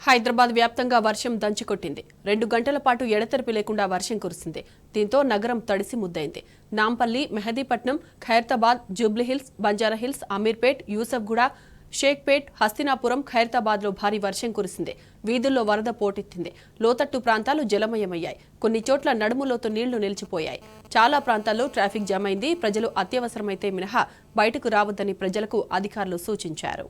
హైదరాబాద్ వ్యాప్తంగా వర్షం దంచుకొట్టింది. 2 గంటల పాటు ఎడతెరిపి లేకుండా వర్షం కురిసింది. దీంతో నగరం తడిసి ముద్దైంది. నాంపల్లి, మెహదీపట్నం, ఖైరతాబాద్, జూబ్లీహిల్స్, బంజారాహిల్స్, అమీర్పేట్, యూసఫ్గూడ, షేక్పేట్, హస్తినాపురం, ఖైరతాబాద్లో భారీ వర్షం కురిసింది. వీధుల్లో వరద పోటెత్తింది. లోతట్టు ప్రాంతాలు జలమయమయ్యాయి. కొన్ని చోట్ల నడుములోతు నీళ్లు నిలిచిపోయాయి. చాలా ప్రాంతాల్లో ట్రాఫిక్ జామ్ అయింది. ప్రజలు అత్యవసరమైతే మినహా బయటకు రావద్దని ప్రజలకు అధికారులు సూచించారు.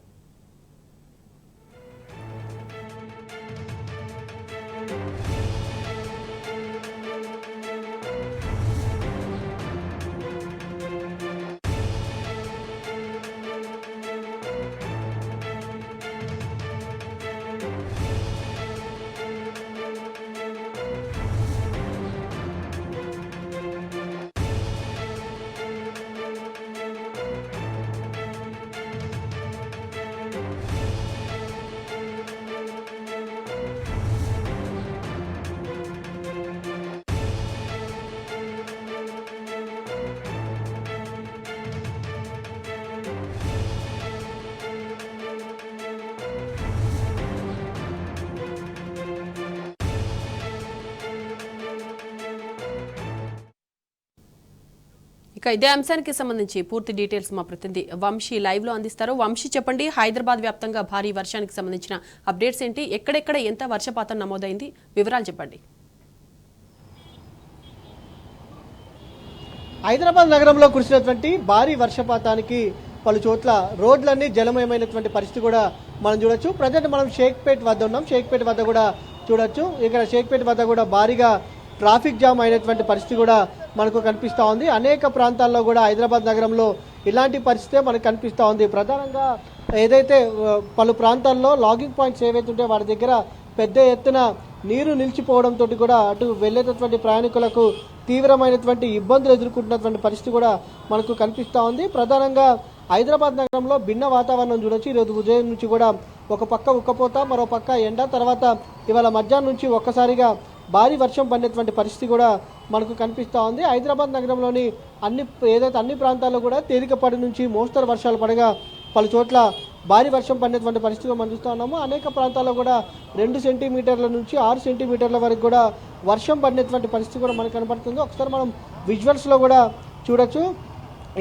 ఇక ఇదే అంశానికి సంబంధించి పూర్తి డీటెయిల్స్ మా ప్రతినిధి వంశీ లైవ్ లో అందిస్తారు. వంశీ, చెప్పండి, హైదరాబాద్ వ్యాప్తంగా భారీ వర్షానికి సంబంధించిన అప్డేట్స్ ఏంటి? ఎక్కడెక్కడ ఎంత వర్షపాతం నమోదైంది? వివరాలు చెప్పండి. హైదరాబాద్ నగరంలో కురిసినటువంటి భారీ వర్షపాతానికి పలు చోట్ల రోడ్లన్నీ జలమయమైనటువంటి పరిస్థితి కూడా మనం చూడొచ్చు. ప్రజెంట్ మనం షేక్పేట్ వద్ద ఉన్నాం. షేక్పేట్ వద్ద కూడా చూడొచ్చు. ఇక్కడ షేక్పేట్ వద్ద కూడా భారీగా ట్రాఫిక్ జామ్ అయినటువంటి పరిస్థితి కూడా మనకు కనిపిస్తూ ఉంది. అనేక ప్రాంతాల్లో కూడా హైదరాబాద్ నగరంలో ఇలాంటి పరిస్థితే మనకు కనిపిస్తూ ఉంది. ప్రధానంగా ఏదైతే పలు ప్రాంతాల్లో లాగింగ్ పాయింట్స్ ఏవైతే ఉంటే వాటి దగ్గర పెద్ద ఎత్తున నీరు నిలిచిపోవడంతో కూడా అటు వెళ్ళేటటువంటి ప్రయాణికులకు తీవ్రమైనటువంటి ఇబ్బందులు ఎదుర్కొంటున్నటువంటి పరిస్థితి కూడా మనకు కనిపిస్తూ ఉంది. ప్రధానంగా హైదరాబాద్ నగరంలో భిన్న వాతావరణం చూడొచ్చు. ఈరోజు ఉదయం నుంచి కూడా ఒక పక్క ఉక్కపోత, మరో పక్క ఎండ, తర్వాత ఇవాళ మధ్యాహ్నం నుంచి ఒక్కసారిగా భారీ వర్షం పడినటువంటి పరిస్థితి కూడా మనకు కనిపిస్తూ ఉంది. హైదరాబాద్ నగరంలోని అన్ని ప్రాంతాల్లో కూడా తేలికపాటి నుంచి మోస్తరు వర్షాలు పడగా పలు చోట్ల భారీ వర్షం పడినటువంటి పరిస్థితిగా మనం చూస్తూ ఉన్నాము. అనేక ప్రాంతాల్లో కూడా 2 సెంటీమీటర్ల నుంచి 6 సెంటీమీటర్ల వరకు కూడా వర్షం పడినటువంటి పరిస్థితి కూడా మనకు కనపడుతుంది. ఒకసారి మనం విజువల్స్లో కూడా చూడొచ్చు.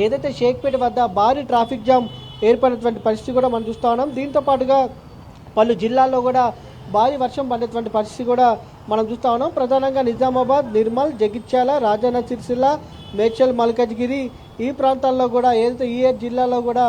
ఏదైతే షేక్పేట వద్ద భారీ ట్రాఫిక్ జామ్ ఏర్పడినటువంటి పరిస్థితి కూడా మనం చూస్తూ ఉన్నాం. దీంతో పాటుగా పలు జిల్లాల్లో కూడా భారీ వర్షం పడినటువంటి పరిస్థితి కూడా మనం చూస్తూ ఉన్నాం. ప్రధానంగా నిజామాబాద్, నిర్మల్, జగిత్యాల, రాజన్న సిరిసిల్ల, మేడ్చల్, మల్కాజ్గిరి ఈ ప్రాంతాల్లో కూడా ఏదైతే ఈ జిల్లాలో కూడా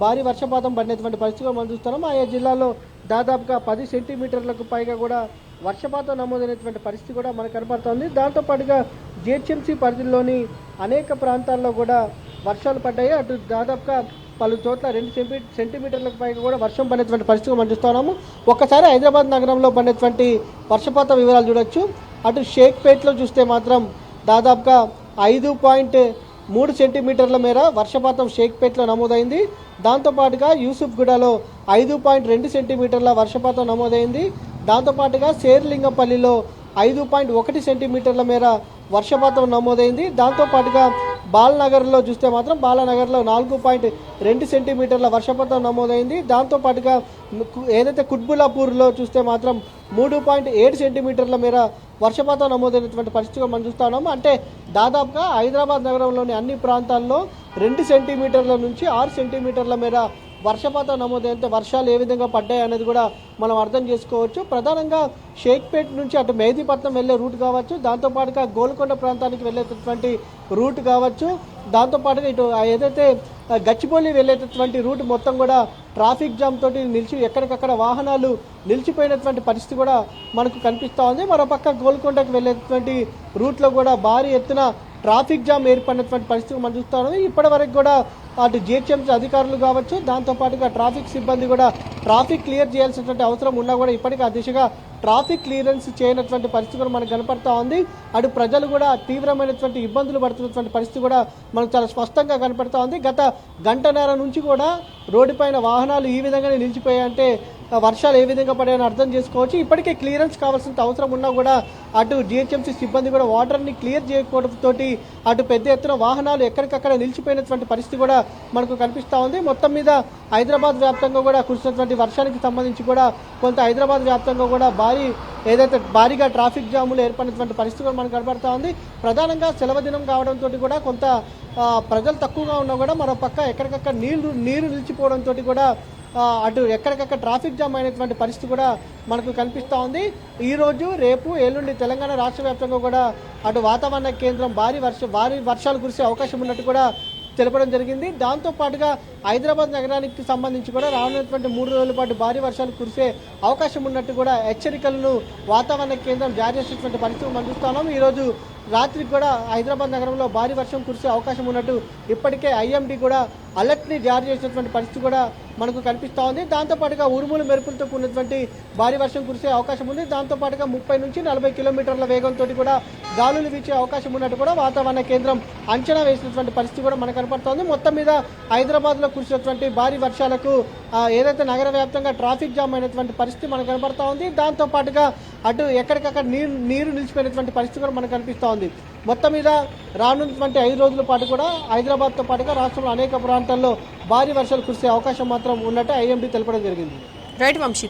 భారీ వర్షపాతం పడినటువంటి పరిస్థితి మనం చూస్తున్నాం. ఆయా జిల్లాలో దాదాపుగా 10 సెంటీమీటర్లకు పైగా కూడా వర్షపాతం నమోదైనటువంటి పరిస్థితి కూడా మనకు కనపడుతుంది. దాంతోపాటుగా జిహెచ్ఎంసీ పరిధిలోని అనేక ప్రాంతాల్లో కూడా వర్షాలు పడ్డాయి. అటు దాదాపుగా పలు చోట్ల 2 సెంటీమీటర్లకు పైగా కూడా వర్షం పడినటువంటి పరిస్థితి మనం చూస్తున్నాము. ఒక్కసారి హైదరాబాద్ నగరంలో పడినటువంటి వర్షపాత వివరాలు చూడొచ్చు. అటు షేక్పేట్లో చూస్తే మాత్రం దాదాపుగా 5.3 సెంటీమీటర్ల మేర వర్షపాతం షేక్పేట్లో నమోదైంది. దాంతోపాటుగా యూసుఫ్గూడలో 5.2 సెంటీమీటర్ల వర్షపాతం నమోదైంది. దాంతోపాటుగా శేర్లింగంపల్లిలో 5.1 సెంటీమీటర్ల మేర వర్షపాతం నమోదైంది. దాంతోపాటుగా బాలనగర్లో చూస్తే మాత్రం బాలనగర్లో 4.2 సెంటీమీటర్ల వర్షపాతం నమోదైంది. దాంతోపాటుగా ఏదైతే కుత్బుల్లాపూర్లో చూస్తే మాత్రం 3.7 సెంటీమీటర్ల మేర వర్షపాతం నమోదైనటువంటి పరిస్థితిగా మనం చూస్తా ఉన్నాము. అంటే దాదాపుగా హైదరాబాద్ నగరంలోని అన్ని ప్రాంతాల్లో 2 సెంటీమీటర్ల నుంచి 6 సెంటీమీటర్ల మేర వర్షపాతం నమోదైతే వర్షాలు ఏ విధంగా పడ్డాయి అనేది కూడా మనం అర్థం చేసుకోవచ్చు. ప్రధానంగా షేక్పేట్ నుంచి అటు మెహదీపట్నం వెళ్ళే రూట్ కావచ్చు, దాంతోపాటుగా గోల్కొండ ప్రాంతానికి వెళ్ళేటటువంటి రూట్ కావచ్చు, దాంతోపాటుగా ఇటు ఏదైతే గచ్చిబౌలి వెళ్ళేటటువంటి రూట్ మొత్తం కూడా ట్రాఫిక్ జామ్ తోటి ఎక్కడికక్కడ వాహనాలు నిలిచిపోయినటువంటి పరిస్థితి కూడా మనకు కనిపిస్తూ ఉంది. మరోపక్క గోల్కొండకు వెళ్ళేటటువంటి రూట్లో కూడా భారీ ఎత్తున ట్రాఫిక్ జామ్ ఏర్పడినటువంటి పరిస్థితి మనం చూస్తూ ఉన్నాం. ఇప్పటి వరకు కూడా అటు జిహెచ్ఎంసీ అధికారులు కావచ్చు, దాంతోపాటుగా ట్రాఫిక్ సిబ్బంది కూడా ట్రాఫిక్ క్లియర్ చేయాల్సినటువంటి అవసరం ఉన్నా కూడా ఇప్పటికీ ఆ దిశగా ట్రాఫిక్ క్లియరెన్స్ చేయనటువంటి పరిస్థితి కూడా మనకు కనపడతా ఉంది. అటు ప్రజలు కూడా తీవ్రమైనటువంటి ఇబ్బందులు పడుతున్నటువంటి పరిస్థితి కూడా మనకు చాలా స్పష్టంగా కనపడతా ఉంది. గత గంటన్నర నుంచి కూడా రోడ్డుపైన వాహనాలు ఈ విధంగానే నిలిచిపోయాయంటే వర్షాలు ఏ విధంగా పడాయని అర్థం చేసుకోవచ్చు. ఇప్పటికే క్లియరెన్స్ కావాల్సిన అవసరం ఉన్నా కూడా అటు జిహెచ్ఎంసీ సిబ్బంది కూడా వాటర్ని క్లియర్ చేయకపోవడంతో అటు పెద్ద ఎత్తున వాహనాలు ఎక్కడికక్కడ నిలిచిపోయినటువంటి పరిస్థితి కూడా మనకు కనిపిస్తూ ఉంది. మొత్తం మీద హైదరాబాద్ వ్యాప్తంగా కూడా కురిసినటువంటి వర్షానికి సంబంధించి కూడా కొంత హైదరాబాద్ వ్యాప్తంగా కూడా భారీగా ట్రాఫిక్ జాములు ఏర్పడినటువంటి పరిస్థితి కూడా మనకు కనబడతా ఉంది. ప్రధానంగా సెలవు దినం కావడంతో కూడా కొంత ప్రజలు తక్కువగా ఉన్నా కూడా మరో పక్క ఎక్కడికక్కడ నీరు నిలిచిపోవడంతో కూడా అటు ఎక్కడికక్కడ ట్రాఫిక్ జామ్ అయినటువంటి పరిస్థితి కూడా మనకు కనిపిస్తూ ఉంది. ఈరోజు రేపు ఎల్లుండి తెలంగాణ రాష్ట్ర వ్యాప్తంగా కూడా అటు వాతావరణ కేంద్రం భారీ వర్షాలు కురిసే అవకాశం ఉన్నట్టు కూడా తెలపడం జరిగింది. దాంతో పాటుగా హైదరాబాద్ నగరానికి సంబంధించి కూడా రానున్నటువంటి 3 రోజుల పాటు భారీ వర్షాలు కురిసే అవకాశం ఉన్నట్టు కూడా హెచ్చరికలను వాతావరణ కేంద్రం జారీ చేసినటువంటి పరిస్థితి మనం చూస్తున్నాం. ఈరోజు రాత్రికి కూడా హైదరాబాద్ నగరంలో భారీ వర్షం కురిసే అవకాశం ఉన్నట్టు ఇప్పటికే ఐఎండీ కూడా అలర్ట్ని జారీ చేసినటువంటి పరిస్థితి కూడా మనకు కనిపిస్తూ ఉంది. దాంతోపాటుగా ఉరుములు మెరుపులతో కూడినటువంటి భారీ వర్షం కురిసే అవకాశం ఉంది. దాంతోపాటుగా 30 నుంచి 40 కిలోమీటర్ల వేగంతో కూడా గాలులు వీచే అవకాశం ఉన్నట్టు కూడా వాతావరణ కేంద్రం అంచనా వేసినటువంటి పరిస్థితి కూడా మనకు కనపడుతోంది. మొత్తం మీద హైదరాబాద్లో కురిసినటువంటి భారీ వర్షాలకు ఏదైతే నగర వ్యాప్తంగా ట్రాఫిక్ జామ్ అయినటువంటి పరిస్థితి మనకు కనపడతా ఉంది. దాంతోపాటుగా అటు ఎక్కడికక్కడ నీరు నిలిచిపోయినటువంటి పరిస్థితి కూడా మనకు కనిపిస్తూ ఉంది. మొత్తం మీద రానున్నటువంటి 5 రోజుల పాటు కూడా హైదరాబాద్తో పాటుగా రాష్ట్రంలో అనేక ప్రాంతాల్లో భారీ వర్షాలు కురిసే అవకాశం మాత్రం ఉన్నట్టు ఐఎండీ తెలపడం జరిగింది. రైట్ వంశీ.